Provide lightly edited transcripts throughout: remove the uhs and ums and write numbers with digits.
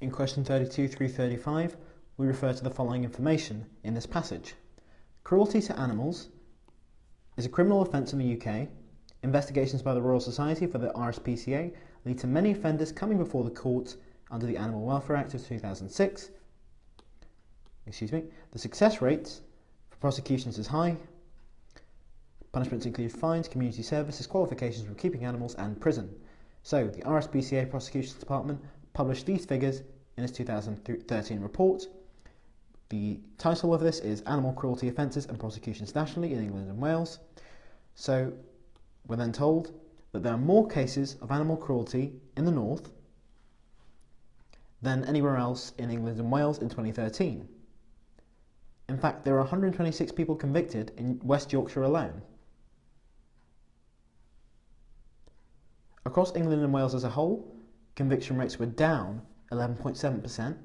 In question 32-35, we refer to the following information in this passage. Cruelty to animals is a criminal offence in the UK. Investigations by the Royal Society for the RSPCA lead to many offenders coming before the courts under the Animal Welfare Act of 2006. The success rate for prosecutions is high. Punishments include fines, community service, disqualifications from keeping animals, and prison. So, the RSPCA Prosecutions Department published these figures in its 2013 report. The title of this is Animal Cruelty Offences and Prosecutions Nationally in England and Wales. So, we're then told that there are more cases of animal cruelty in the north than anywhere else in England and Wales in 2013. In fact, there are 126 people convicted in West Yorkshire alone. Across England and Wales as a whole, conviction rates were down 11.7%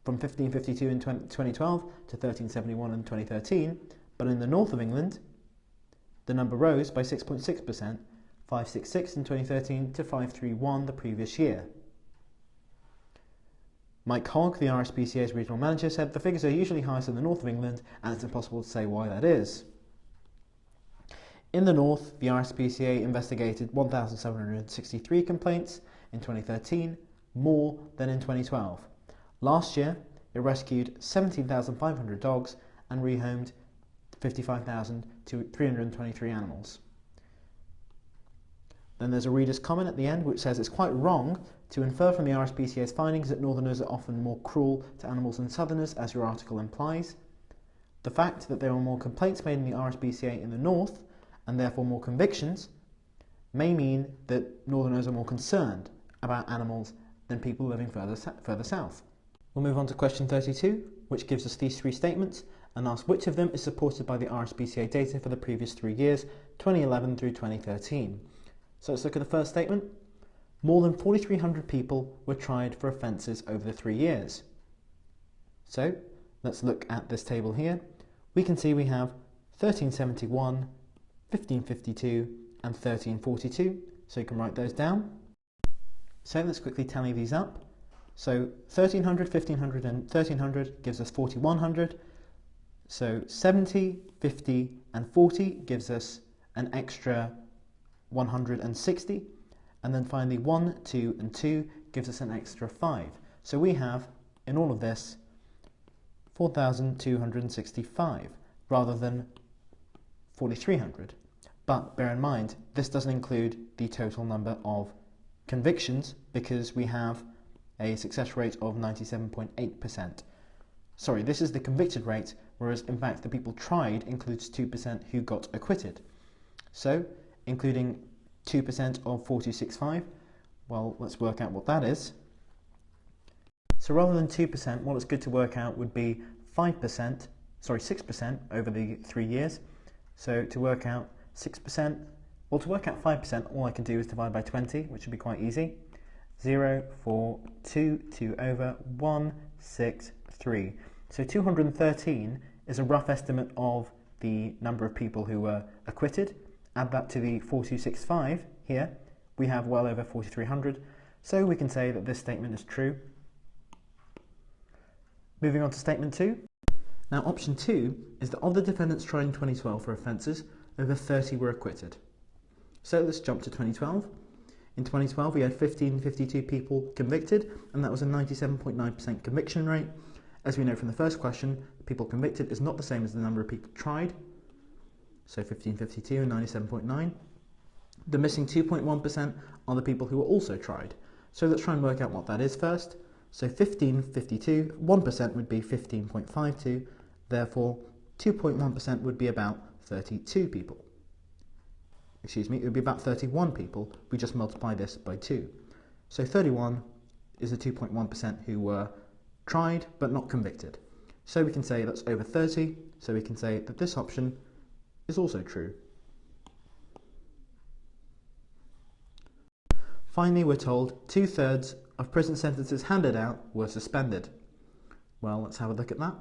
from 1552 in 2012 to 1371 in 2013, but in the north of England, the number rose by 6.6%, 566 in 2013 to 531 the previous year. Mike Hogg, the RSPCA's regional manager, said the figures are usually highest in the north of England and it's impossible to say why that is. In the north, the RSPCA investigated 1,763 complaints in 2013, more than in 2012. Last year, it rescued 17,500 dogs and rehomed 55,323 animals. Then there's a reader's comment at the end which says it's quite wrong to infer from the RSPCA's findings that northerners are often more cruel to animals than southerners, as your article implies. The fact that there are more complaints made in the RSPCA in the north, and therefore more convictions, may mean that northerners are more concerned about animals than people living further south. We'll move on to question 32, which gives us these three statements and asks which of them is supported by the RSPCA data for the previous 3 years, 2011 through 2013. So let's look at the first statement. More than 4,300 people were tried for offences over the 3 years. So let's look at this table here. We can see we have 1371, 1552 and 1342, so you can write those down. So let's quickly tally these up. So 1300, 1500 and 1300 gives us 4100. So 70, 50 and 40 gives us an extra 160. And then finally 1, 2 and 2 gives us an extra 5. So we have, in all of this, 4,265 rather than 4,300. But bear in mind, this doesn't include the total number of convictions because we have a success rate of 97.8%. Sorry, this is the convicted rate, whereas in fact the people tried includes 2% who got acquitted. So, including 2% of 4,265, well, let's work out what that is. So rather than 2%, what it's good to work out would be 6% over the 3 years. So to work out 6%, well, to work out 5%, all I can do is divide by 20, which would be quite easy. 0, 4, 2, 2 over 1, 6, 3. So 213 is a rough estimate of the number of people who were acquitted. Add that to the 4,265 here, we have well over 4,300. So we can say that this statement is true. Moving on to statement 2. Now option 2 is that of the defendants tried in 2012 for offences, over 30 were acquitted. So let's jump to 2012. In 2012 we had 1,552 people convicted, and that was a 97.9% conviction rate. As we know from the first question, people convicted is not the same as the number of people tried. So 1,552 and 97.9. The missing 2.1% are the people who were also tried. So let's try and work out what that is first. So 1552, 1% would be 15.52, therefore 2.1% would be about 32 people. Excuse me, it would be about 31 people. We just multiply this by 2. So 31 is the 2.1% who were tried but not convicted. So we can say that's over 30, so we can say that this option is also true. Finally, we're told 2/3 of prison sentences handed out were suspended. Well, let's have a look at that.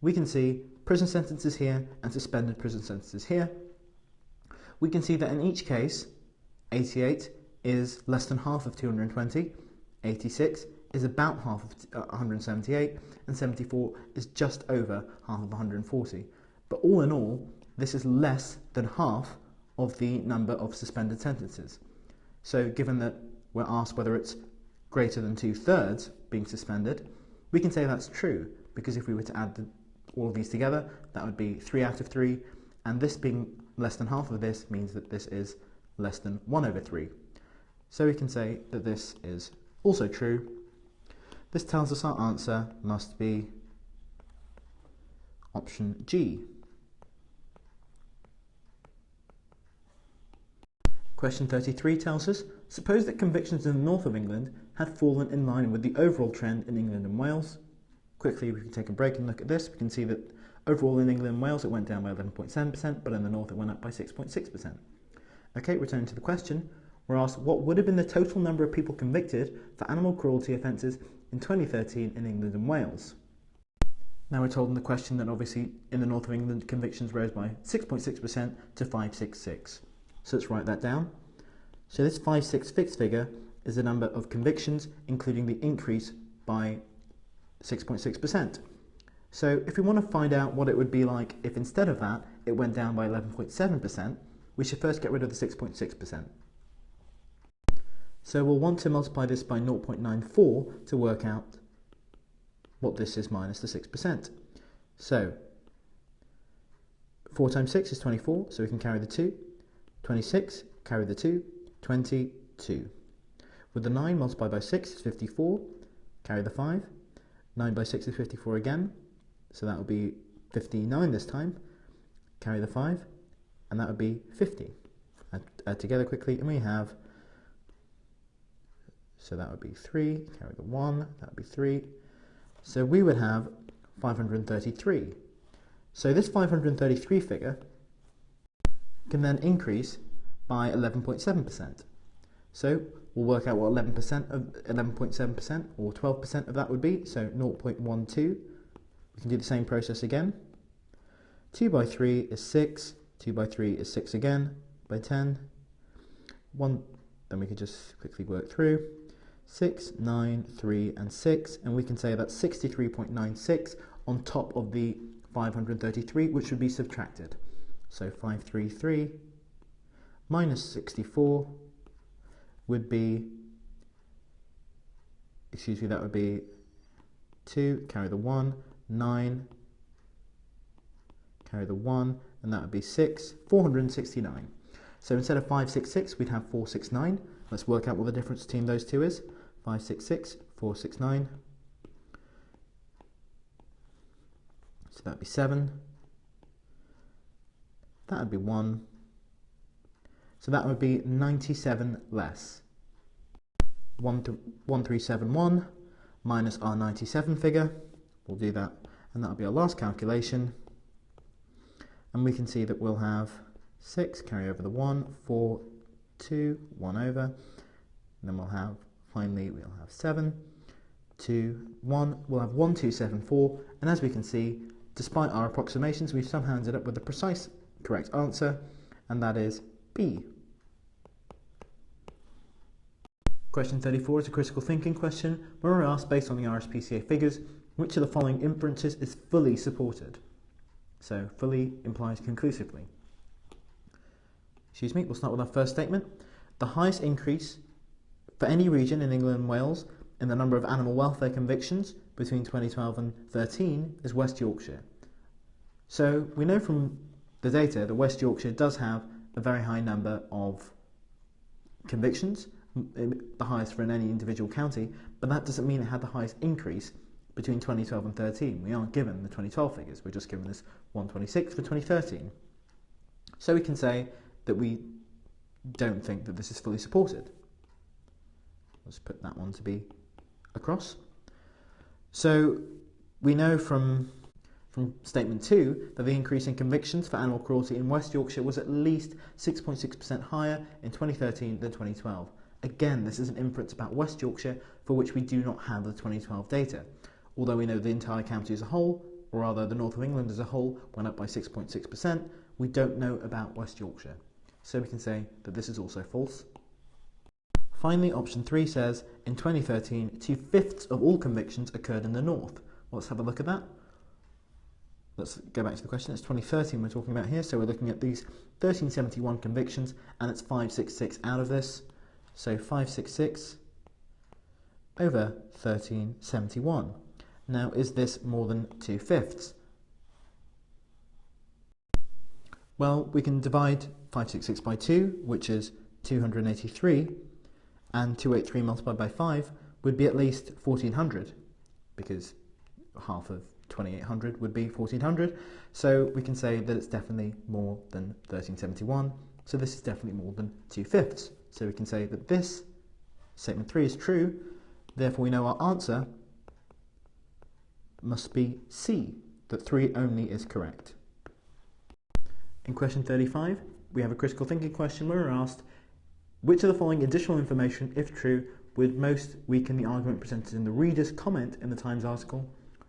We can see prison sentences here and suspended prison sentences here. We can see that in each case, 88 is less than half of 220, 86 is about half of 178, and 74 is just over half of 140. But all in all, this is less than half of the number of suspended sentences. So given that we're asked whether it's greater than 2/3 being suspended, we can say that's true, because if we were to add all of these together, that would be 3 out of 3, and this being less than half of this means that this is less than 1/3. So we can say that this is also true. This tells us our answer must be option G. Question 33 tells us, suppose that convictions in the north of England had fallen in line with the overall trend in England and Wales. Quickly, we can take a break and look at this. We can see that overall in England and Wales it went down by 11.7%, but in the north it went up by 6.6%. Okay, returning to the question, we're asked what would have been the total number of people convicted for animal cruelty offences in 2013 in England and Wales. Now we're told in the question that obviously in the north of England convictions rose by 6.6% to 566. So let's write that down. So this 566 figure is the number of convictions including the increase by 6.6%. So if we want to find out what it would be like if instead of that it went down by 11.7%, we should first get rid of the 6.6%. So we'll want to multiply this by 0.94 to work out what this is minus the 6%. So 4 times 6 is 24, so we can carry the 2. 26, carry the 2, 22. With the 9 multiplied by 6 is 54, carry the 5. 9 by 6 is 54 again, so that will be 59 this time. Carry the 5, and that would be 50. Add together quickly, and we have, so that would be 3, carry the 1, that would be 3. So we would have 533. So this 533 figure can then increase by 11.7%. So we'll work out what 11% of 11.7% or 12% of that would be, so 0.12. We can do the same process again. 2 by 3 is 6, 2 by 3 is 6 again, by 10. 1, then we could just quickly work through. 6, 9, 3 and 6, and we can say that's 63.96 on top of the 533, which would be subtracted. So 533 minus 64 would be, that would be 2, carry the 1, 9, carry the 1, and that would be 6, 469. So instead of 566, we'd have 469. Let's work out what the difference between those two is. 566, 469. So that would be 7. That would be 1. So that would be 97 less. 1371 minus our 97 figure. We'll do that, and that will be our last calculation. And we can see that we'll have 6, carry over the 1, 4, 2, 1 over. And then we'll have, finally, we'll have 7, 2, 1. We'll have 1274. And as we can see, despite our approximations, we've somehow ended up with the precise correct answer, and that is B. Question 34 is a critical thinking question where we're asked, based on the RSPCA figures, which of the following inferences is fully supported? So fully implies conclusively. We'll start with our first statement. The highest increase for any region in England and Wales in the number of animal welfare convictions between 2012 and 13 is West Yorkshire. So we know from the data that West Yorkshire does have a very high number of convictions, the highest for any individual county, but that doesn't mean it had the highest increase between 2012 and 13. We aren't given the 2012 figures, we're just given this 126 for 2013. So we can say that we don't think that this is fully supported. Let's put that one to be across. So we know from statement 2 that the increase in convictions for animal cruelty in West Yorkshire was at least 6.6% higher in 2013 than 2012. Again, this is an inference about West Yorkshire for which we do not have the 2012 data. Although we know the entire county as a whole, or rather the north of England as a whole, went up by 6.6%, we don't know about West Yorkshire. So we can say that this is also false. Finally, option 3 says, in 2013, 2/5 of all convictions occurred in the north. Well, let's have a look at that. Let's go back to the question. It's 2013 we're talking about here, so we're looking at these 1371 convictions, and it's 566 out of this. So 566 over 1371. Now, is this more than 2/5? Well, we can divide 566 by 2, which is 283, and 283 multiplied by 5 would be at least 1400, because half of 2800 would be 1400. So we can say that it's definitely more than 1371. So this is definitely more than 2/5. So we can say that this statement 3 is true. Therefore, we know our answer must be C, that 3 only is correct. In question 35, we have a critical thinking question where we're asked, which of the following additional information, if true, would most weaken the argument presented in the reader's comment in the Times article?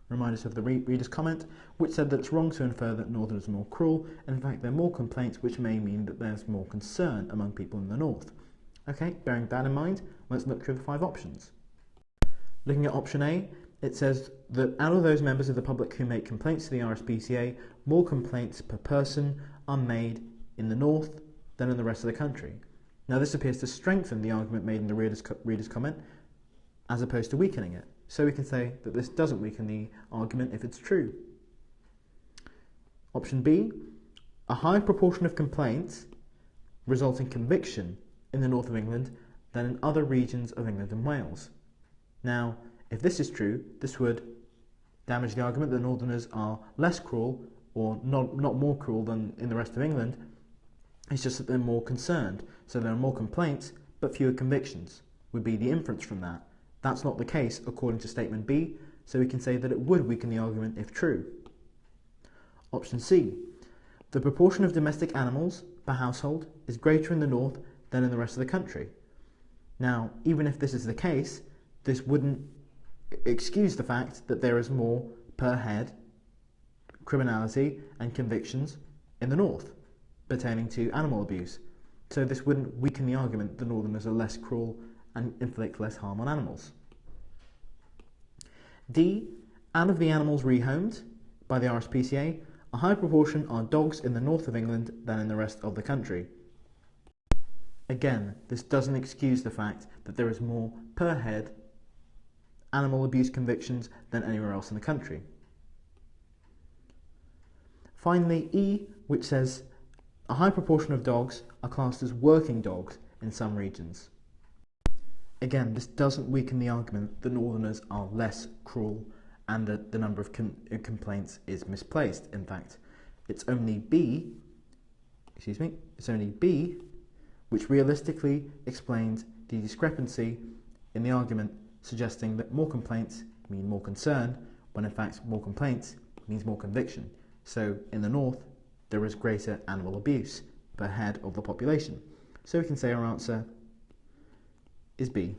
Remind us of the reader's comment, which said that it's wrong to infer that Northerners are more cruel, and in fact there are more complaints, which may mean that there's more concern among people in the North. Okay, bearing that in mind, let's look through the 5 options. Looking at option A, it says that out of those members of the public who make complaints to the RSPCA, more complaints per person are made in the North than in the rest of the country. Now this appears to strengthen the argument made in the reader's comment, as opposed to weakening it. So we can say that this doesn't weaken the argument if it's true. Option B, a higher proportion of complaints result in conviction in the north of England than in other regions of England and Wales. Now, if this is true, this would damage the argument that Northerners are less cruel, or not more cruel than in the rest of England. It's just that they're more concerned. So there are more complaints, but fewer convictions, would be the inference from that. That's not the case according to statement B, so we can say that it would weaken the argument if true. Option C, the proportion of domestic animals per household is greater in the north than in the rest of the country. Now, even if this is the case, this wouldn't excuse the fact that there is more per head criminality and convictions in the north pertaining to animal abuse. So this wouldn't weaken the argument that Northerners are less cruel and inflict less harm on animals. D, out of the animals rehomed by the RSPCA, a high proportion are dogs in the north of England than in the rest of the country. Again, this doesn't excuse the fact that there is more per head animal abuse convictions than anywhere else in the country. Finally, E, which says a high proportion of dogs are classed as working dogs in some regions. Again, this doesn't weaken the argument that Northerners are less cruel and that the number of complaints is misplaced. In fact, it's only B, which realistically explains the discrepancy in the argument, suggesting that more complaints mean more concern, when in fact more complaints means more conviction. So in the north, there is greater animal abuse per head of the population. So we can say our answer is B.